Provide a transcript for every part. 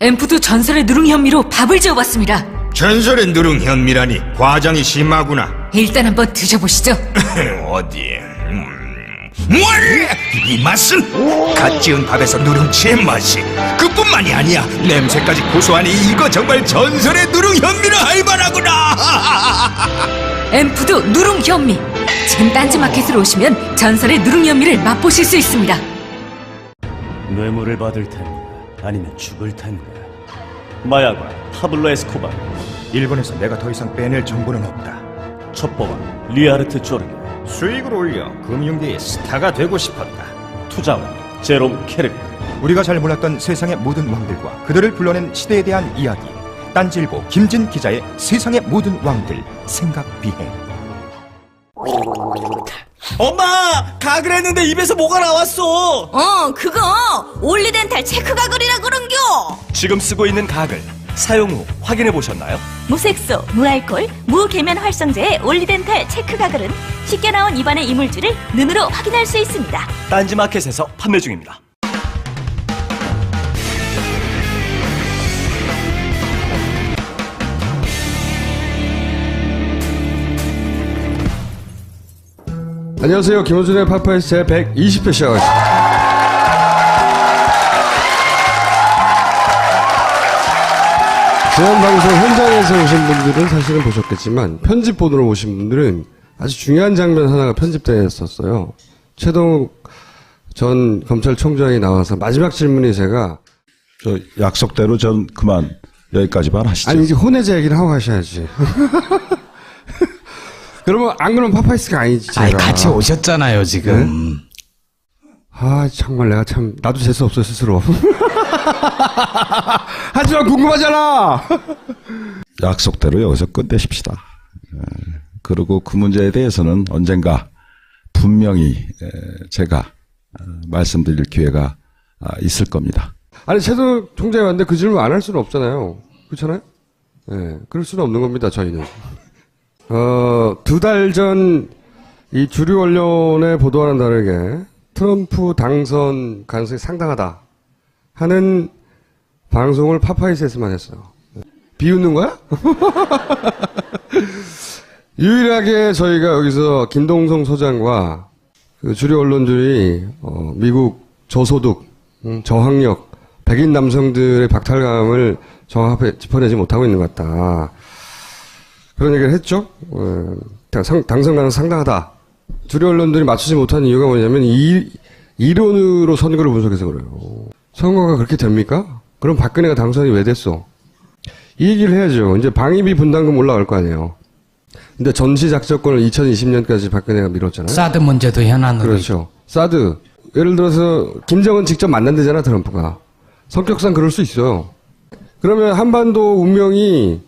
앰프도 전설의 누룽 현미로 밥을 지어봤습니다. 전설의 누룽 현미라니 과장이 심하구나. 일단 한번 드셔보시죠. 어디? 이 맛은 갓 지은 밥에서 누룽지의 맛이 그뿐만이 아니야. 냄새까지 고소하니 이거 정말 전설의 누룽 현미라 할 만하구나. 앰프도 누룽 현미. 지금 딴지마켓으로 오시면 전설의 누룽 현미를 맛보실 수 있습니다. 뇌물을 받을 텐가 아니면 죽을 텐가. 마야관 파블로 에스코바. 일본에서 내가 더 이상 빼낼 정보는 없다. 첩보원 리아르트 쪼르게. 수익을 올려 금융계의 스타가 되고 싶었다. 투자원 제롬 케르크. 우리가 잘 몰랐던 세상의 모든 왕들과 그들을 불러낸 시대에 대한 이야기. 딴지일보 김진 기자의 세상의 모든 왕들 생각 비행. 엄마! 가글 했는데 입에서 뭐가 나왔어! 그거 올리덴탈 체크 가글이라 그런겨. 지금 쓰고 있는 가글 사용 후 확인해 보셨나요? 무색소, 무알콜, 무계면 활성제의 올리덴탈 체크 가글은 쉽게 나온 입안의 이물질을 눈으로 확인할 수 있습니다. 딴지마켓에서 판매 중입니다. 안녕하세요. 김호준의 파파이스 제 120회 시작하겠습니다. 지난 방송 현장에서 오신 분들은 사실은 보셨겠지만 편집본으로 오신 분들은 아주 중요한 장면 하나가 편집되었었어요. 최동욱 전 검찰총장이 나와서 마지막 질문이 제가 저 약속대로 전 그만 여기까지만 하시죠. 아니 이제 혼외자 얘기를 하고 가셔야지. 그러면 안 그러면 파파이스가 아니지 제가. 아니 같이 오셨잖아요 지금. 네? 아 정말 내가 참 나도 재수 없어 스스로. 하지만 궁금하잖아. 약속대로 여기서 끝내십시다. 그리고 그 문제에 대해서는 언젠가 분명히 제가 말씀드릴 기회가 있을 겁니다. 아니 최동욱 총장이 왔는데 그 질문 안 할 수는 없잖아요. 그렇잖아요? 네, 그럴 수는 없는 겁니다 저희는. 2달 전 이 주류 언론의 보도와는 다르게 트럼프 당선 가능성이 상당하다 하는 방송을 파파이스에서만 했어요. 비웃는 거야? 유일하게 저희가 여기서 김동성 소장과 그 주류 언론들이 미국 저소득, 저학력, 백인 남성들의 박탈감을 정확하게 짚어내지 못하고 있는 것 같다. 그런 얘기를 했죠. 당선 가능성 상당하다. 주류 언론들이 맞추지 못한 이유가 뭐냐면 이론으로 선거를 분석해서 그래요. 선거가 그렇게 됩니까? 그럼 박근혜가 당선이 왜 됐어? 이 얘기를 해야죠. 이제 방위비 분담금 올라갈 거 아니에요. 근데 전시작전권을 2020년까지 박근혜가 미뤘잖아요. 사드 문제도 현안으로. 그렇죠. 사드. 예를 들어서 김정은 직접 만난대잖아 트럼프가. 성격상 그럴 수 있어요. 그러면 한반도 운명이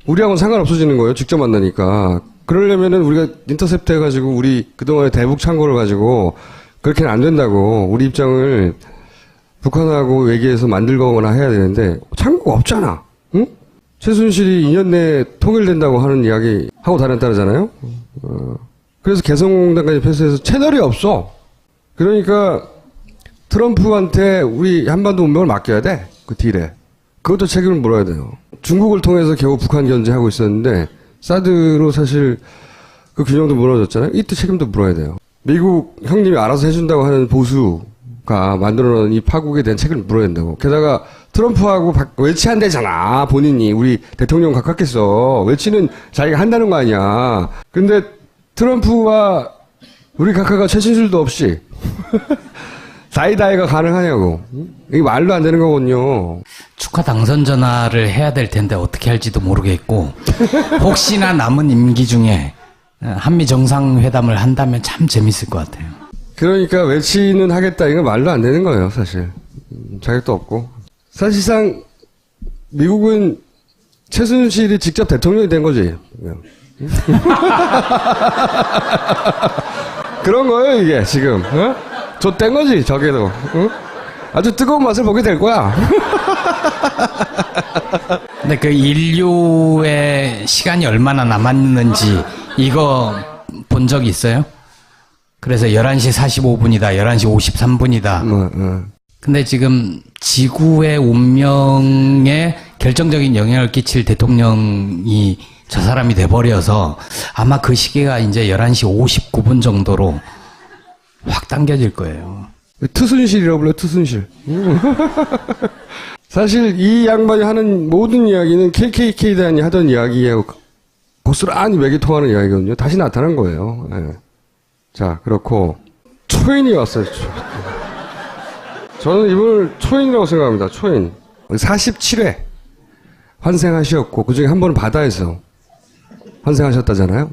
우리하고는 상관없어지는 거예요. 직접 만나니까. 그러려면은 우리가 인터셉트 해가지고 우리 그동안의 대북 창고를 가지고 그렇게는 안 된다고 우리 입장을 북한하고 얘기해서 만들거나 해야 되는데 창고가 없잖아. 응? 최순실이 2년 내에 통일된다고 하는 이야기 하고 다녔다잖아요. 그래서 개성공단까지 패스해서 채널이 없어. 그러니까 트럼프한테 우리 한반도 운명을 맡겨야 돼. 그 딜에. 그것도 책임을 물어야 돼요. 중국을 통해서 겨우 북한 견제하고 있었는데 사드로 사실 그 균형도 무너졌잖아요. 이때 책임도 물어야 돼요. 미국 형님이 알아서 해준다고 하는 보수가 만들어놓은 이 파국에 대한 책임을 물어야 된다고. 게다가 트럼프하고 웰치한대잖아. 본인이. 우리 대통령 가깝겠어. 웰치는 자기가 한다는 거 아니야. 근데 트럼프와 우리 각하가 최신술도 없이 다이다이가 가능하냐고. 이게 말도 안 되는 거거든요. 축하 당선 전화를 해야 될 텐데 어떻게 할지도 모르겠고 혹시나 남은 임기 중에 한미 정상회담을 한다면 참 재밌을 것 같아요. 그러니까 웰치는 하겠다 이건 말도 안 되는 거예요 사실. 자격도 없고. 사실상 미국은 최순실이 직접 대통령이 된 거지. 그런 거예요 이게 지금. 좆된 거지 저게도. 아주 뜨거운 맛을 보게 될 거야. 근데 그 인류의 시간이 얼마나 남았는지 이거 본 적 있어요? 그래서 11시 45분이다, 11시 53분이다. 근데 지금 지구의 운명에 결정적인 영향을 끼칠 대통령이 저 사람이 돼버려서 아마 그 시기가 이제 11시 59분 정도로 확 당겨질 거예요. 트순실이라고 불러요, 트순실. 사실 이 양반이 하는 모든 이야기는 KKK에 대한 하던 이야기하고 고스란히 맥이 통하는 이야기거든요. 다시 나타난 거예요. 예. 자, 그렇고 초인이 왔어요. 저는 이분을 초인이라고 생각합니다. 초인. 47회 환생하셨고 그중에 한 번은 바다에서 환생하셨다잖아요.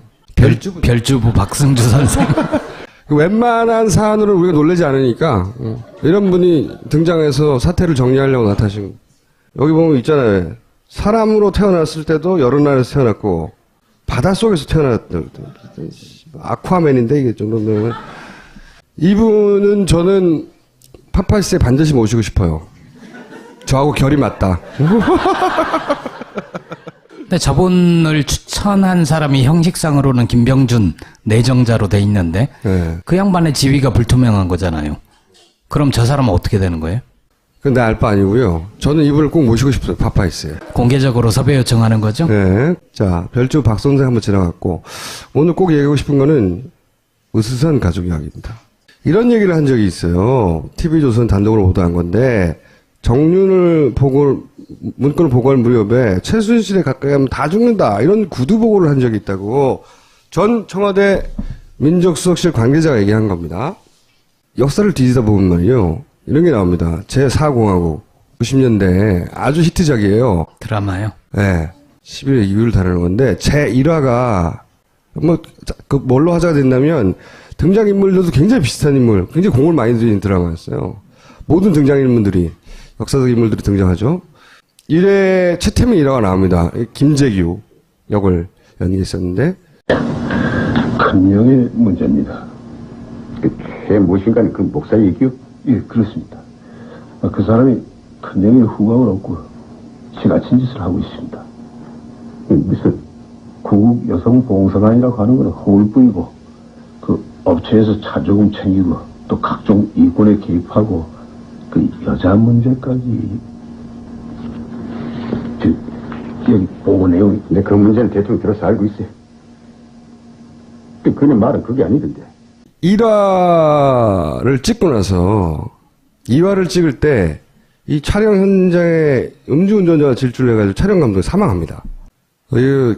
별주부 박승주 선생. 웬만한 사안으로 우리가 놀라지 않으니까 이런 분이 등장해서 사태를 정리하려고 나타나신. 여기 보면 있잖아요. 사람으로 태어났을 때도 여러 나라에서 태어났고 바닷속에서 태어났다. 아쿠아맨인데 이게 정도면. 이분은 저는 파파이스에 반드시 모시고 싶어요. 저하고 결이 맞다. 근데 저분을 추천한 사람이 형식상으로는 김병준 내정자로 돼 있는데 네. 그 양반의 지위가 불투명한 거잖아요. 그럼 저 사람은 어떻게 되는 거예요? 근데 알 바 아니고요. 저는 이분을 꼭 모시고 싶어요. 파파이스에. 공개적으로 섭외 요청하는 거죠? 네. 자, 별주 박선생 한번 지나갔고 오늘 꼭 얘기하고 싶은 거는 으스스한 가족 이야기입니다. 이런 얘기를 한 적이 있어요. TV조선 단독으로 보도한 건데 문건을 보고할 무렵에 최순실에 가까이 하면 다 죽는다. 이런 구두 보고를 한 적이 있다고 전 청와대 민정수석실 관계자가 얘기한 겁니다. 역사를 뒤지다 보면 말이요. 이런 게 나옵니다. 제4공화국 90년대에 아주 히트작이에요. 드라마요? 네. 11의 이유를 다루는 건데 제1화가 뭘로 화제가 됐냐면 등장인물들도 굉장히 비슷한 인물, 굉장히 공을 많이 들인 드라마였어요. 모든 등장인물들이 역사적 인물들이 등장하죠. 1회 최태민 1화가 나옵니다. 김재규 역을 연기했었는데 큰 명의 문제입니다. 최 무엇인가는 그 목사 얘기요? 예, 그렇습니다. 그 사람이 큰 명의 후광을 얻고 지나친 짓을 하고 있습니다. 무슨 구국 여성봉사단이라고 하는 건 허울뿐이고 그 업체에서 차조금 챙기고 또 각종 이권에 개입하고 그 여자 문제까지 여기 보고 내용이. 근데 그 문제는 대통령 들어서 알고 있어요. 그냥 말은 그게 아니던데. 1화를 찍고 나서 2화를 찍을 때 이 촬영 현장에 음주운전자가 질주를 해가지고 촬영 감독이 사망합니다.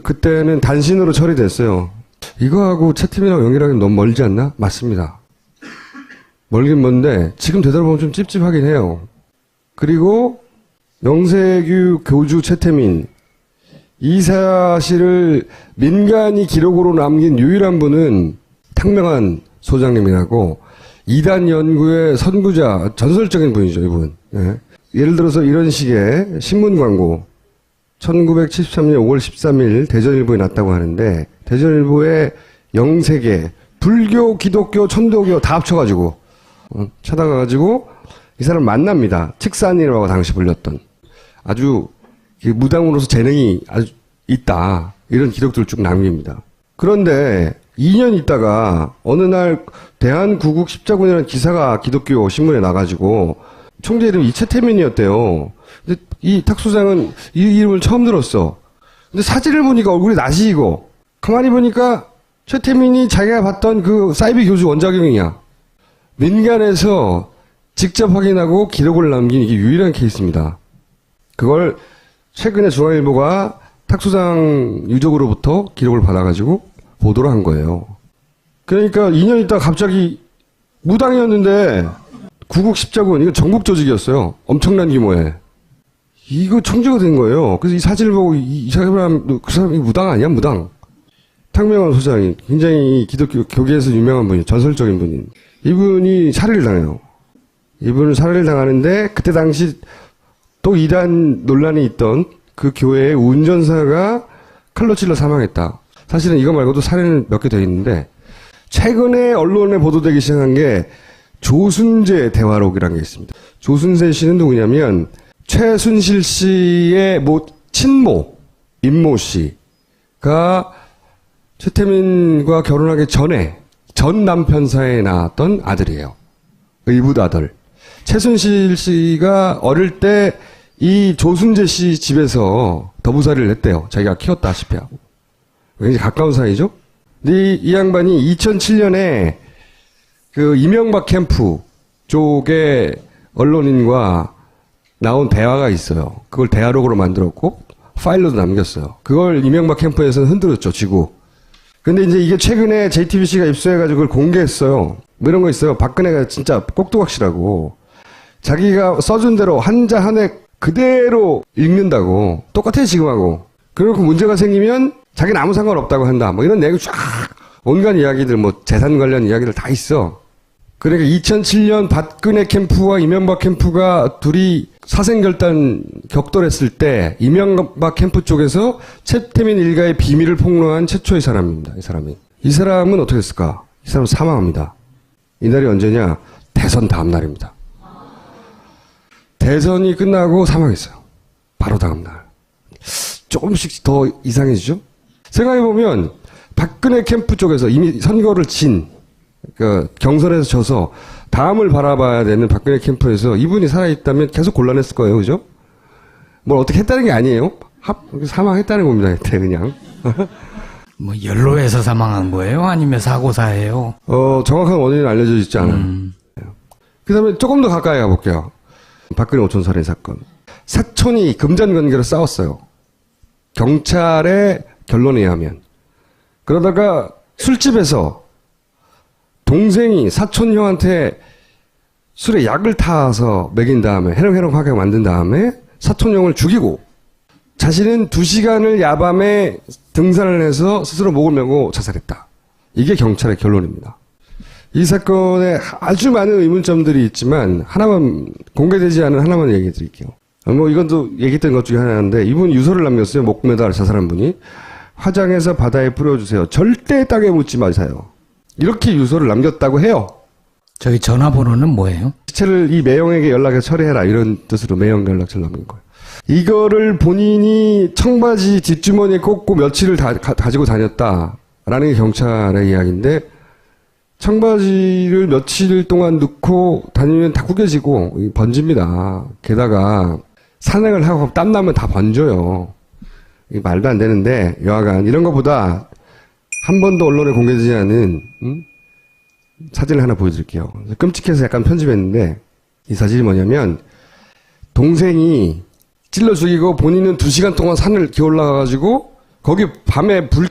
그때는 단신으로 처리됐어요. 이거하고 채팀이랑 연결하기는 너무 멀지 않나? 맞습니다. 멀긴 먼데 지금 되돌아보면 좀 찝찝하긴 해요. 그리고 영세규 교주 최태민 이 사실을 민간이 기록으로 남긴 유일한 분은 탕명한 소장님이라고 2단 연구의 선구자 전설적인 분이죠. 이분. 예. 예를 들어서 이런 식의 신문 광고 1973년 5월 13일 대전일보에 났다고 하는데 대전일보에 영세계 불교, 기독교, 천도교 다 합쳐가지고 찾아가가지고 이 사람 만납니다. 칙산이라고 당시 불렸던 아주 무당으로서 재능이 아주 있다. 이런 기록들을 쭉 남깁니다. 그런데 2년 있다가 어느 날 대한구국 십자군이라는 기사가 기독교 신문에 나가지고 총재 이름이 이채태민이었대요. 근데 이 탁소장은 이 이름을 처음 들었어. 근데 사진을 보니까 얼굴이 나시이고 가만히 보니까 최태민이 자기가 봤던 그 사이비 교주 원작용이야. 민간에서 직접 확인하고 기록을 남긴 이게 유일한 케이스입니다. 그걸 최근에 중앙일보가 탁소장 유족으로부터 기록을 받아가지고 보도를 한 거예요. 그러니까 2년 있다가 갑자기 무당이었는데 구국 십자군 이거 전국 조직이었어요. 엄청난 규모에. 이거 총재가 된 거예요. 그래서 이 사진을 보고 이 사람 그 사람이 무당 아니야? 무당. 탕명한 소장이 굉장히 기독교 교계에서 유명한 분이 전설적인 분인 이분이 살해를 당해요. 이분은 살해를 당하는데 그때 당시 또 2단 논란이 있던 그 교회의 운전사가 칼로 찔러 사망했다. 사실은 이거 말고도 살해는 몇 개 더 있는데 최근에 언론에 보도되기 시작한 게 조순재 대화록이라는 게 있습니다. 조순재 씨는 누구냐면 최순실 씨의 친모 임모 씨가 최태민과 결혼하기 전에 전 남편 사이에 낳았던 아들이에요. 의붓 아들. 최순실 씨가 어릴 때 이 조순재 씨 집에서 더부살이를 했대요. 자기가 키웠다시피 하고. 굉장히 가까운 사이죠? 근데 이 양반이 2007년에 그 이명박 캠프 쪽의 언론인과 나온 대화가 있어요. 그걸 대화록으로 만들었고, 파일로도 남겼어요. 그걸 이명박 캠프에서는 흔들었죠, 지고. 근데 이제 이게 최근에 JTBC가 입수해가지고 그걸 공개했어요. 뭐 이런 거 있어요. 박근혜가 진짜 꼭두각시라고. 자기가 써준 대로 한자 한획 그대로 읽는다고. 똑같아, 지금하고. 그리고 문제가 생기면 자기는 아무 상관없다고 한다. 뭐 이런 내용이 쫙, 온갖 이야기들, 뭐 재산 관련 이야기들 다 있어. 그러니까 2007년 박근혜 캠프와 이명박 캠프가 둘이 사생결단 격돌했을 때 이명박 캠프 쪽에서 최태민 일가의 비밀을 폭로한 최초의 사람입니다. 이 사람이. 이 사람은 어떻게 했을까? 이 사람은 사망합니다. 이날이 언제냐? 대선 다음 날입니다. 대선이 끝나고 사망했어요. 바로 다음 날. 조금씩 더 이상해지죠? 생각해보면 박근혜 캠프 쪽에서 이미 선거를 그 경선에서 져서 다음을 바라봐야 되는 박근혜 캠프에서 이분이 살아있다면 계속 곤란했을 거예요. 그죠? 뭘 어떻게 했다는 게 아니에요. 사망했다는 겁니다. 그냥. 뭐 연로해서 사망한 거예요? 아니면 사고사예요? 정확한 원인은 알려져 있지 않아요. 그 다음에 조금 더 가까이 가볼게요. 박근혜 오촌 살인 사건. 사촌이 금전관계로 싸웠어요. 경찰의 결론에 의하면. 그러다가 술집에서 동생이 사촌 형한테 술에 약을 타서 먹인 다음에 해롱해롱하게 만든 다음에 사촌 형을 죽이고 자신은 2시간을 야밤에 등산을 해서 스스로 목을 메고 자살했다. 이게 경찰의 결론입니다. 이 사건에 아주 많은 의문점들이 있지만 하나만 공개되지 않은 하나만 얘기해 드릴게요. 뭐 이건 또 얘기했던 것 중에 하나인데 이분 유서를 남겼어요. 목 매달 자살한 분이. 화장해서 바다에 뿌려주세요. 절대 땅에 묻지 마세요. 이렇게 유서를 남겼다고 해요. 저기 전화번호는 뭐예요? 시체를 이 매형에게 연락해 처리해라. 이런 뜻으로 매형 연락처를 남긴 거예요. 이거를 본인이 청바지 뒷주머니에 꽂고 며칠을 가지고 다녔다라는 게 경찰의 이야기인데 청바지를 며칠 동안 넣고 다니면 다 구겨지고 번집니다. 게다가 산행을 하고 땀나면 다 번져요. 이게 말도 안 되는데 여하간 이런 것보다 한 번도 언론에 공개되지 않은 사진을 하나 보여드릴게요. 끔찍해서 약간 편집했는데 이 사진이 뭐냐면 동생이 찔러 죽이고 본인은 2시간 동안 산을 기어 올라가가지고 거기 밤에 불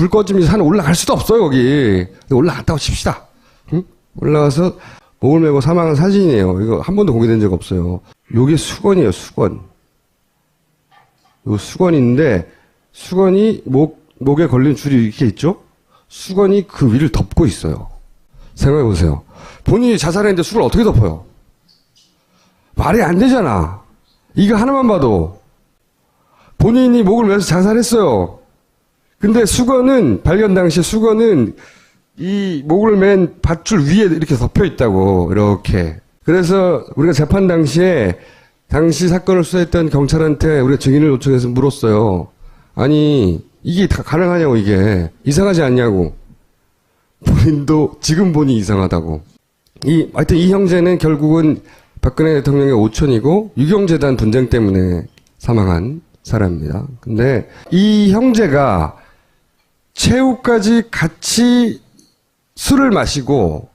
꺼지면서 산에 올라갈 수도 없어요. 거기 올라갔다고 칩시다. 응? 올라가서 목을 메고 사망한 사진이에요. 이거 한 번도 공개된 적 없어요. 요게 수건이에요. 수건. 요 수건인데 수건이 목에 걸린 줄이 이렇게 있죠? 수건이 그 위를 덮고 있어요. 생각해보세요. 본인이 자살했는데 수건을 어떻게 덮어요? 말이 안 되잖아. 이거 하나만 봐도. 본인이 목을 메서 자살했어요. 근데 수건은, 발견 당시 수건은 이 목을 맨 밧줄 위에 이렇게 덮여 있다고, 이렇게. 그래서 우리가 재판 당시에 당시 사건을 수사했던 경찰한테 우리가 증인을 요청해서 물었어요. 아니, 이게 다 가능하냐고, 이게. 이상하지 않냐고. 본인도 지금 보니 이상하다고. 하여튼 이 형제는 결국은 박근혜 대통령의 오촌이고 유경재단 분쟁 때문에 사망한 사람입니다. 근데 이 형제가 최후까지 같이 술을 마시고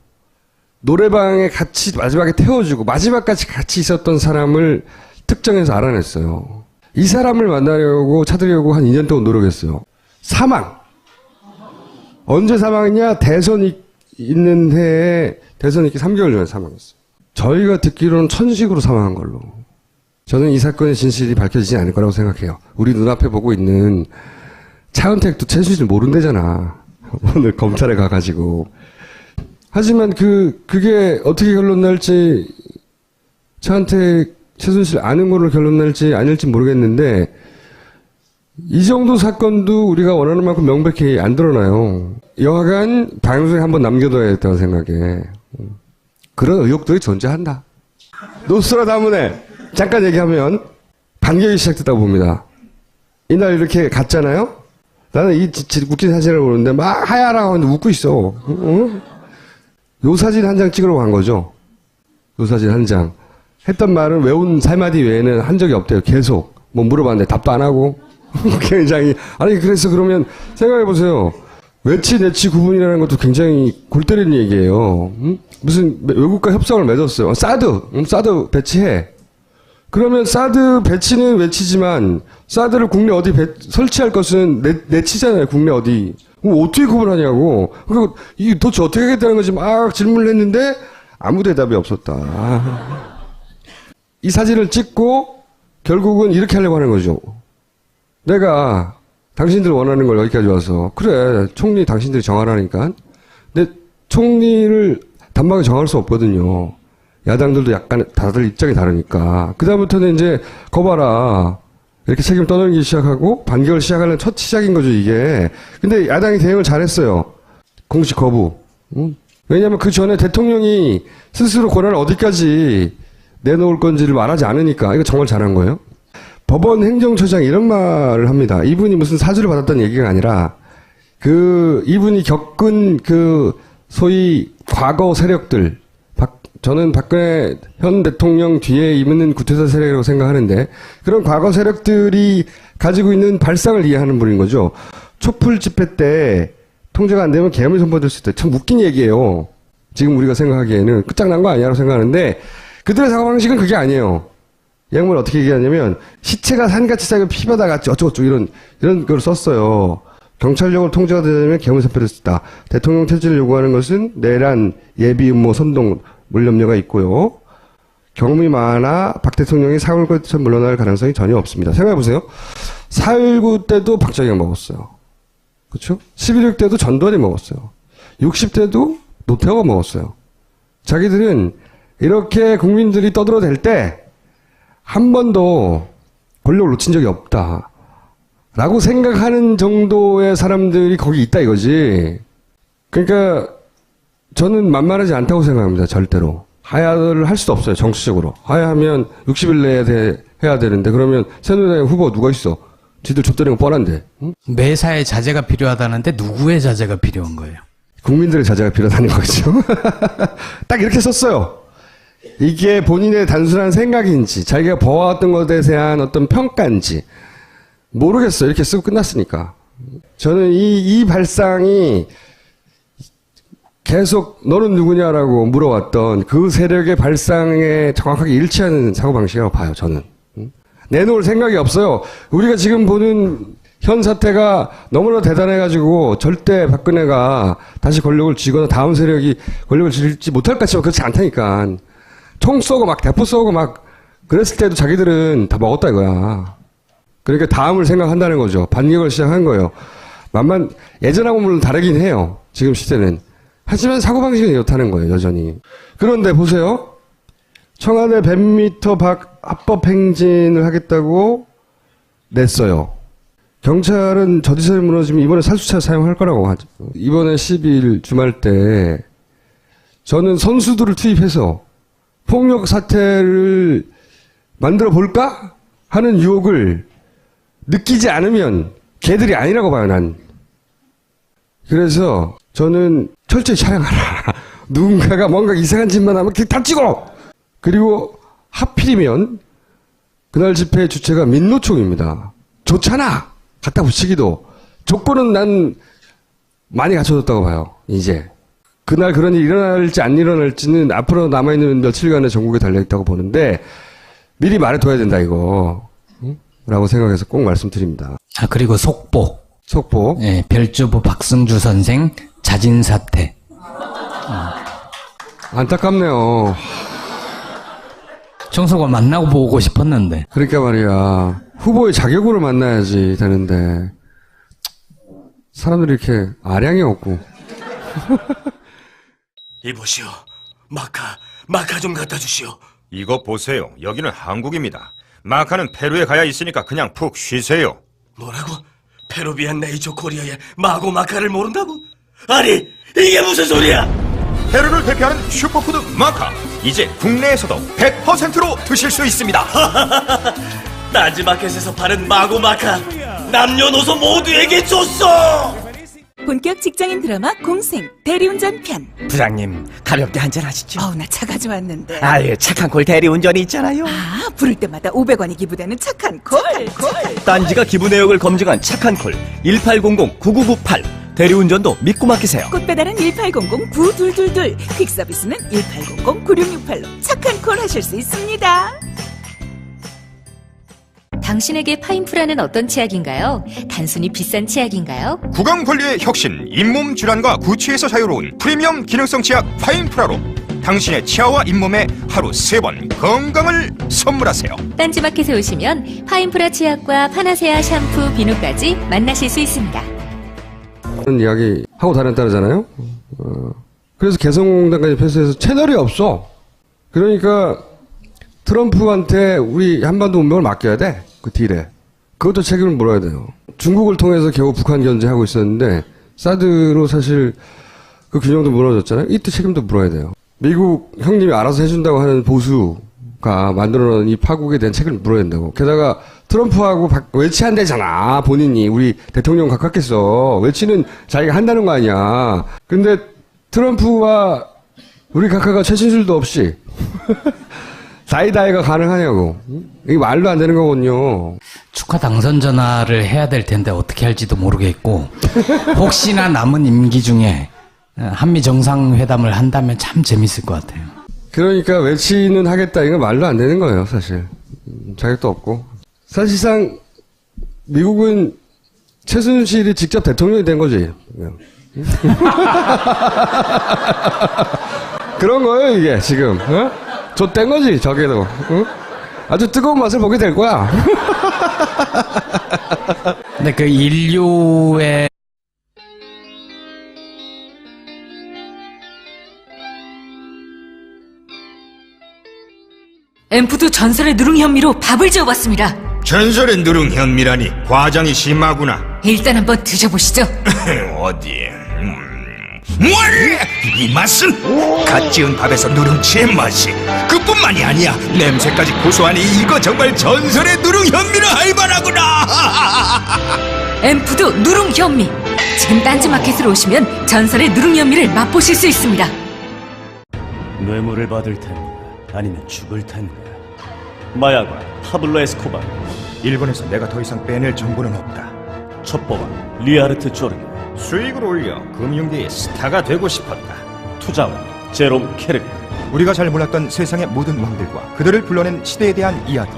노래방에 같이 마지막에 태워주고 마지막까지 같이 있었던 사람을 특정해서 알아냈어요. 이 사람을 만나려고 찾으려고 한 2년 동안 노력했어요. 사망. 언제 사망했냐? 대선 있는 해에 대선 있기 3개월 전에 사망했어요. 저희가 듣기로는 천식으로 사망한 걸로. 저는 이 사건의 진실이 밝혀지지 않을 거라고 생각해요. 우리 눈앞에 보고 있는 차은택도 최순실 모른대잖아. 오늘 검찰에 가가지고. 하지만 그게 어떻게 결론 날지 차은택, 최순실 아는 걸로 결론 날지 아닐지 모르겠는데 이 정도 사건도 우리가 원하는 만큼 명백히 안 드러나요. 여하간 방송에 한번 남겨둬야겠다고 생각해. 그런 의혹들이 존재한다. 노스트라다문에 잠깐 얘기하면 반격이 시작됐다고 봅니다. 이날 이렇게 갔잖아요. 나는 이 웃긴 사진을 보는데 막 하야라고 하는데 웃고 있어. 요 사진 한 장 찍으러 간 거죠. 요 사진 한 장. 했던 말은 외운 3마디 외에는 한 적이 없대요. 계속. 뭐 물어봤는데 답도 안 하고. 굉장히. 아니, 그래서 그러면 생각해보세요. 외치, 내치 구분이라는 것도 굉장히 골 때리는 얘기예요. 무슨 외국과 협상을 맺었어요. 사드 배치해. 그러면 사드 배치는 외치지만 사드를 국내 어디 설치할 것은 내치잖아요. 국내 어디. 그럼 어떻게 구분하냐고. 그리고 이게 도대체 어떻게 하겠다는 거지 막 질문을 했는데 아무 대답이 없었다. 이 사진을 찍고 결국은 이렇게 하려고 하는 거죠. 내가 당신들 원하는 걸 여기까지 와서 그래 총리 당신들이 정하라니까. 근데 총리를 단박에 정할 수 없거든요. 야당들도 약간 다들 입장이 다르니까. 그다음부터는 이제 거봐라 이렇게 책임 떠넘기기 시작하고 반격을 시작하는 첫 시작인 거죠 이게. 근데 야당이 대응을 잘했어요. 공식 거부. 왜냐하면 그 전에 대통령이 스스로 권한을 어디까지 내놓을 건지를 말하지 않으니까. 이거 정말 잘한 거예요. 법원 행정처장이 이런 말을 합니다. 이분이 무슨 사주를 받았다는 얘기가 아니라 이분이 겪은 소위 과거 세력들, 저는 박근혜 현 대통령 뒤에 있는 구태타 세력이라고 생각하는데 그런 과거 세력들이 가지고 있는 발상을 이해하는 분인 거죠. 촛불 집회 때 통제가 안 되면 계엄이 선포될 수 있다. 참 웃긴 얘기예요. 지금 우리가 생각하기에는 끝장난 거 아니야라고 생각하는데 그들의 사고방식은 그게 아니에요. 양말 어떻게 얘기하냐면 시체가 산같이 쌓이고 피바다같이 어쩌고저쩌고 이런 걸 썼어요. 경찰력으로 통제가 되려면 계엄이 선포될 수 있다. 대통령 퇴진을 요구하는 것은 내란, 예비 음모, 선동, 물염려가 있고요. 경험이 많아 박 대통령이 4.19에서 물러날 가능성이 전혀 없습니다. 생각해보세요. 4.19 때도 박정희가 먹었어요. 그렇죠? 11.6 때도 전두환이 먹었어요. 60 때도 노태우가 먹었어요. 자기들은 이렇게 국민들이 떠들어댈 때 한 번도 권력을 놓친 적이 없다. 라고 생각하는 정도의 사람들이 거기 있다 이거지. 그러니까 저는 만만하지 않다고 생각합니다. 절대로. 하야를 할 수도 없어요. 정치적으로. 하야하면 60일 내에 해야 되는데 그러면 새누리당 후보 누가 있어? 지들 좆대는 거 뻔한데. 응? 매사에 자제가 필요하다는데 누구의 자제가 필요한 거예요? 국민들의 자제가 필요하다는 거죠. 딱 이렇게 썼어요. 이게 본인의 단순한 생각인지 자기가 보아왔던 것에 대한 어떤 평가인지 모르겠어요. 이렇게 쓰고 끝났으니까. 저는 이 발상이 계속 너는 누구냐라고 물어왔던 그 세력의 발상에 정확하게 일치하는 사고방식이라고 봐요. 저는. 내놓을 생각이 없어요. 우리가 지금 보는 현 사태가 너무나 대단해가지고 절대 박근혜가 다시 권력을 쥐거나 다음 세력이 권력을 쥐지 못할 것 같지만 그렇지 않다니까. 총 쏘고 막 대포 쏘고 막 그랬을 때도 자기들은 다 먹었다 이거야. 그러니까 다음을 생각한다는 거죠. 반격을 시작한 거예요. 만만 예전하고 물론 다르긴 해요. 지금 시대는. 하지만 사고방식은 이렇다는 거예요. 여전히. 그런데 보세요. 청와대 100m 밖 합법행진을 하겠다고 냈어요. 경찰은 저지선이 무너지면 이번에 살수차 사용할 거라고 하죠. 이번에 12일 주말 때 저는 선수들을 투입해서 폭력 사태를 만들어 볼까 하는 유혹을 느끼지 않으면 걔들이 아니라고 봐요, 난. 그래서 저는 철저히 촬영하라. 누군가가 뭔가 이상한 짓만 하면 다 찍어! 그리고 하필이면 그날 집회 주체가 민노총입니다. 좋잖아! 갖다 붙이기도. 조건은 난 많이 갖춰졌다고 봐요, 이제. 그날 그런 일이 일어날지 안 일어날지는 앞으로 남아있는 며칠간의 전국에 달려있다고 보는데 미리 말해둬야 된다 이거. 응? 라고 생각해서 꼭 말씀드립니다. 아, 그리고 속보. 예, 별주부 박승주 선생 자진 사퇴. 안타깝네요. 청소가 만나고 보고 싶었는데. 그러니까 말이야. 후보의 자격으로 만나야지 되는데 사람들이 이렇게 아량이 없고. 이보시오. 마카 좀 갖다 주시오. 이거 보세요. 여기는 한국입니다. 마카는 페루에 가야 있으니까 그냥 푹 쉬세요. 뭐라고? 페루비안 네이처 코리아의 마고 마카를 모른다고? 아니, 이게 무슨 소리야? 페루를 대표하는 슈퍼푸드 마카. 이제 국내에서도 100%로 드실 수 있습니다. 딴지마켓에서 파는 마고 마카 남녀노소 모두에게 줬어. 본격 직장인 드라마 공생 대리운전 편. 부장님, 가볍게 한잔 하시죠. 나 차 가져왔는데. 아예 착한 콜 대리운전이 있잖아요. 부를 때마다 500원이 기부되는 착한 콜. 딴지가 기부 내역을 검증한 착한 콜 1800-9998. 대리운전도 믿고 맡기세요. 꽃배달은 1800-9222. 퀵서비스는 1800-9668로 착한 콜 하실 수 있습니다. 당신에게 파인프라는 어떤 치약인가요? 단순히 비싼 치약인가요? 구강 관리의 혁신, 잇몸 질환과 구취에서 자유로운 프리미엄 기능성 치약 파인프라로 당신의 치아와 잇몸에 하루 3번 건강을 선물하세요. 딴지마켓에 오시면 파인프라 치약과 파나세아 샴푸, 비누까지 만나실 수 있습니다. 그런 이야기 하고 다녔다잖아요. 그래서 개성공단까지 패스해서 채널이 없어. 그러니까 트럼프한테 우리 한반도 운명을 맡겨야 돼. 그 딜에. 그것도 책임을 물어야 돼요. 중국을 통해서 겨우 북한 견제하고 있었는데 사드로 사실 그 균형도 무너졌잖아요. 이때 책임도 물어야 돼요. 미국 형님이 알아서 해준다고 하는 보수가 만들어놓은 이 파국에 대한 책임을 물어야 된다고. 게다가 트럼프하고 외치한대잖아. 본인이. 우리 대통령 가깝겠어. 외치는 자기가 한다는 거 아니야. 근데 트럼프와 우리 각하가 최신술도 없이 다이다이가 가능하냐고. 이게 말도 안 되는 거거든요. 축하 당선 전화를 해야 될 텐데 어떻게 할지도 모르겠고 혹시나 남은 임기 중에 한미 정상회담을 한다면 참 재밌을 것 같아요. 그러니까 외치는 하겠다 이거 말도 안 되는 거예요. 사실 자격도 없고. 사실상 미국은 최순실이 직접 대통령이 된 거지. 그런 거예요 이게 지금. 좆된 거지 저게도. 아주 뜨거운 맛을 보게 될 거야. 근데 그 인류의 앰프도 전설의 누룽 현미로 밥을 지어봤습니다. 전설의 누룽 현미라니 과장이 심하구나. 일단 한번 드셔보시죠. 어디? 이 맛은 갓 지은 밥에서 누룽지의 맛이 그뿐만이 아니야. 냄새까지 고소하니 이거 정말 전설의 누룽 현미라 할 만하구나. 앰프도 누룽 현미. 지금 딴지마켓으로 오시면 전설의 누룽 현미를 맛보실 수 있습니다. 뇌물을 받을 텐가 아니면 죽을 텐가. 마야과 파블로 에스코바. 일본에서 내가 더 이상 빼낼 정보는 없다. 첩보와 리아르트 조르기. 수익을 올려 금융계의 스타가 되고 싶었다. 투자와 제롬 케르크. 우리가 잘 몰랐던 세상의 모든 왕들과 그들을 불러낸 시대에 대한 이야기.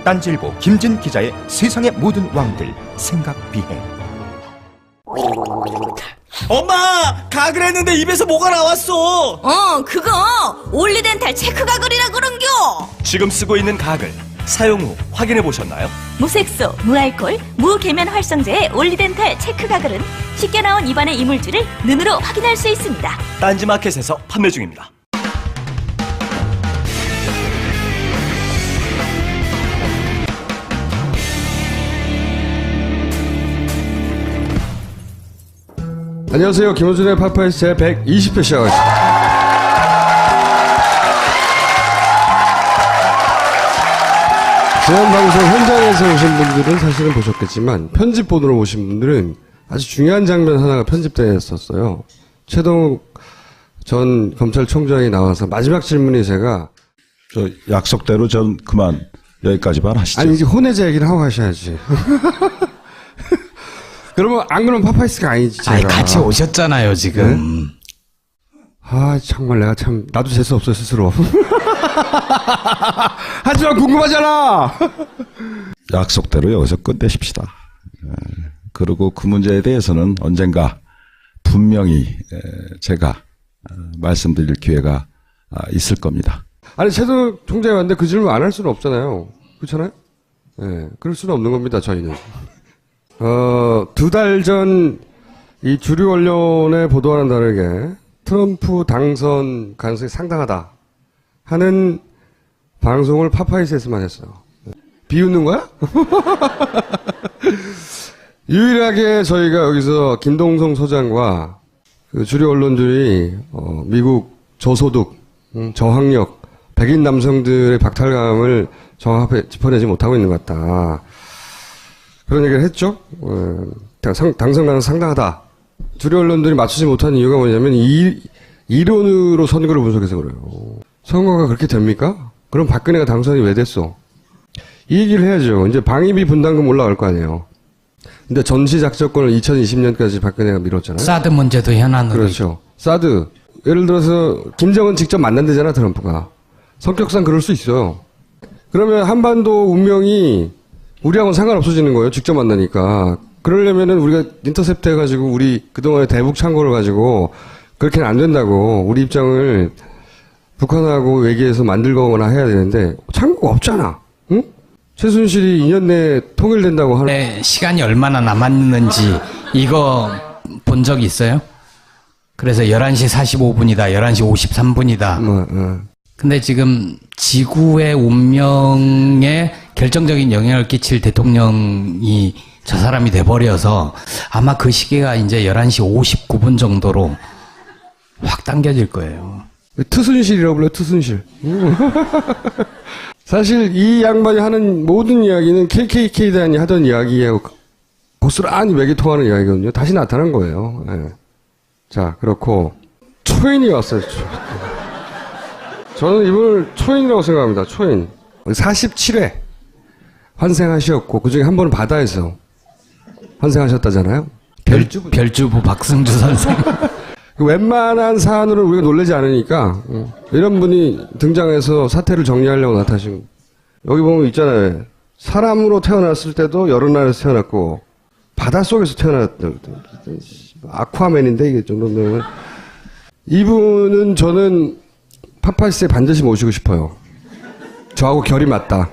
딴지일보 김진 기자의 세상의 모든 왕들 생각 비행. 엄마! 가글 했는데 입에서 뭐가 나왔어! 그거 올리덴탈 체크 가글이라 그런겨. 지금 쓰고 있는 가글 사용 후 확인해 보셨나요? 무색소, 무알콜, 무계면 활성제의 올리덴탈 체크 가글은 쉽게 나온 입안의 이물질을 눈으로 확인할 수 있습니다. 딴지마켓에서 판매 중입니다. 안녕하세요. 김호준의 파파이스 제 120회 시작하겠습니다. 지난 방송 현장에서 오신 분들은 사실은 보셨겠지만 편집본으로 오신 분들은 아주 중요한 장면 하나가 편집되었었어요. 최동욱 전 검찰총장이 나와서 마지막 질문이 제가 저 약속대로 전 그만 여기까지만 하시죠. 아니 이제 혼외자 얘기를 하고 가셔야지. 그러면 안 그러면 파파이스가 아니지. 제가. 아니 같이 오셨잖아요 지금. 네? 아 정말 내가 참 나도 재수 없어 스스로. 하지만 궁금하잖아. 약속대로 여기서 끝내십시다. 그리고 그 문제에 대해서는 언젠가 분명히 제가 말씀드릴 기회가 있을 겁니다. 아니 최동욱 총장이 왔는데 그 질문 안 할 수는 없잖아요. 그렇잖아요? 예, 네, 그럴 수는 없는 겁니다. 저희는. 2달 전 이 주류 언론의 보도와는 다르게 트럼프 당선 가능성이 상당하다 하는 방송을 파파이스에서만 했어요. 비웃는 거야? 유일하게 저희가 여기서 김동성 소장과 그 주류 언론들이 미국 저소득, 저학력, 백인 남성들의 박탈감을 정확하게 짚어내지 못하고 있는 것 같다. 그런 얘기를 했죠. 당선 가능성 상당하다. 주류 언론들이 맞추지 못한 이유가 뭐냐면 이론으로 선거를 분석해서 그래요. 선거가 그렇게 됩니까? 그럼 박근혜가 당선이 왜 됐어? 이 얘기를 해야죠. 이제 방위비 분담금 올라갈 거 아니에요. 근데 전시 작전권을 2020년까지 박근혜가 미뤘잖아요. 사드 문제도 현안으로. 그렇죠. 사드. 예를 들어서 김정은 직접 만난대잖아, 트럼프가. 성격상 그럴 수 있어요. 그러면 한반도 운명이 우리하고는 상관없어지는 거예요. 직접 만나니까. 그러려면은 우리가 인터셉트 해가지고 우리 그동안의 대북 창고를 가지고 그렇게는 안 된다고 우리 입장을 북한하고 얘기해서 만들거나 해야 되는데 창고가 없잖아. 응? 최순실이 2년 내에 통일된다고 하는. 네, 시간이 얼마나 남았는지 이거 본 적 있어요? 그래서 11시 45분이다, 11시 53분이다. 근데 지금 지구의 운명에 결정적인 영향을 끼칠 대통령이 저 사람이 돼버려서 아마 그 시기가 이제 11시 59분 정도로 확 당겨질 거예요. 트순실이라고 불러요, 트순실. 사실 이 양반이 하는 모든 이야기는 KKK단이 하던 이야기하고 고스란히 맥이 통하는 이야기거든요. 다시 나타난 거예요. 네. 자, 그렇고 초인이 왔어요. 저는 이분을 초인이라고 생각합니다. 초인. 47회 환생하셨고 그중에 한 번은 바다에서 환생하셨다잖아요. 별주부 박승주 선생. 웬만한 사안으로 우리가 놀라지 않으니까 이런 분이 등장해서 사태를 정리하려고 나타나시고 여기 보면 있잖아요. 사람으로 태어났을 때도 여러 나라에서 태어났고 바닷속에서 태어났다. 아쿠아맨인데 이게 정도면 이분은 저는 파파시스에 반드시 모시고 싶어요. 저하고 결이 맞다.